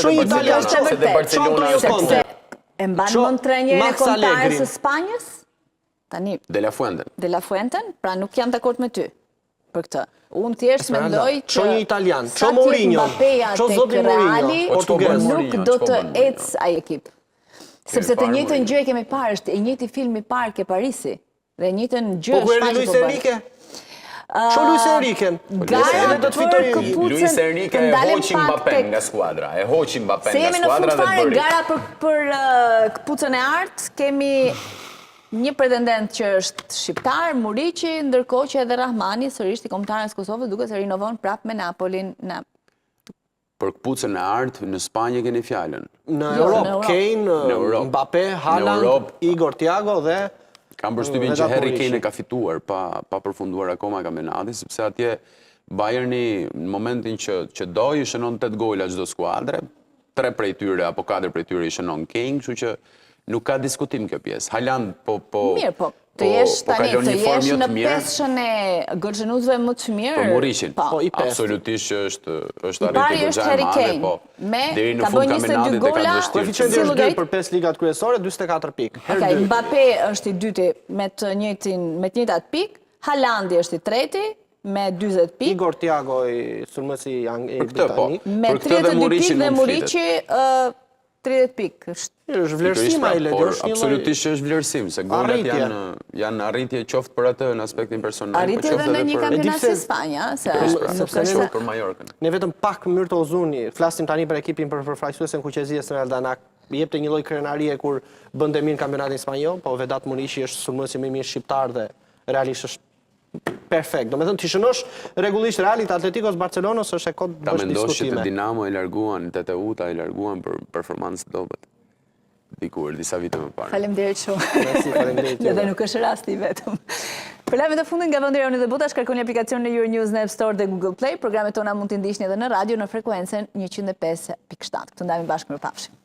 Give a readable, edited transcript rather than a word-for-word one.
Shumë italian se dhe Barcelona Conte. E mban mend trajnerin e kontarës së Spanjës? Tani. De La Fuente. De La Fuenten, pra nuk jam dakord me ty për këtë. Unë thjesht mendoj që ço një italian, ço Mourinho, ço zoti Mourinho, portugez, nuk do të ecë ai ekip. Sepse të njëjtën gjë e kemi parë, është e njëjti film i parë ke Parisi. Dhe e njëjtën gjë është Shqipëria. Luis Enrique? Ço Luis Enrique? Gara do të fitojë Luis Enrique e hoqi Mbappé nga skuadra. E hoqi Mbappé nga skuadra dhe bëri. Se jemi në fund fare gara për këpucën e artë, kemi një pretendent që është shqiptar, Muriqi, ndërkohë që edhe Rahmani, sërish i kombëtarës Kosovës, duke se rinovon prapë me Napolin. Për këpucën e artë, në Spanjë keni fjallën. Në Europë, Kane, Mbappé, Haaland, Igor Thiago dhe... Kam përshtypjen që Harry Kane e ka fituar pa përfunduar akoma kampionati, sepse atje Bayerni në momentin që doj i shënon 8 gola çdo skuadre, 3 prej tyre apo 4 prej tyre i shënon Kane, kështu që nuk ka diskutim kjo pjesë. Haaland Mirë, po të jesh në peshën e gërxhenuesve më të mirë. Për Muriqin. Absolutisht që është arritje goxha e madhe, po deri në fund kampionatit e ka vështirë. Koeficienti është 2 për 5 ligat kryesore, 44 pikë. Okej, Mbappé është i dyti me të njëjtat pikë, Haalandi është i treti me 40 pikë. Igor Thiago i sulmuesi britanik. Me 32 pikë dhe Muriqi 30 pikë. Është vlerësim ai Ledi, është një lloj. Absolutisht është vlerësim, se golat janë arritje qoftë për atë në aspektin personal. Arritje edhe në një kampionat si Spanja, se për Majorkën. Ne vetëm pak Myrto Ozuni, flasim tani për ekipin për përfaqësuesen Kuqezies në Aldanak. Jepte një lloj krenarie kur bënte mirë kampionatin spanjoll, po Vedat Muriqi është sulmuesi më i mirë shqiptar dhe realisht është perfekt. Do me thënë, të shënosh regullisht Realit, Atletikos, Barcelonës, është e kodë bësh diskutime. Ta mendosh që të Dinamo e larguan, të Teuta e larguan për performancë dobët. Dikur, disa vite më parë. Faleminderit shumë. Merci, faleminderit. Dhe nuk është rasti vetëm. Për lajmet e fundit nga vendi Roni dhe Buta, shkarkoni aplikacionin e Euronews në App Store dhe Google Play. Programet tona mund t'i ndiqni edhe në radio në frekuencën 105.7. Këtu ndajmë bashkë, mirëpafshim.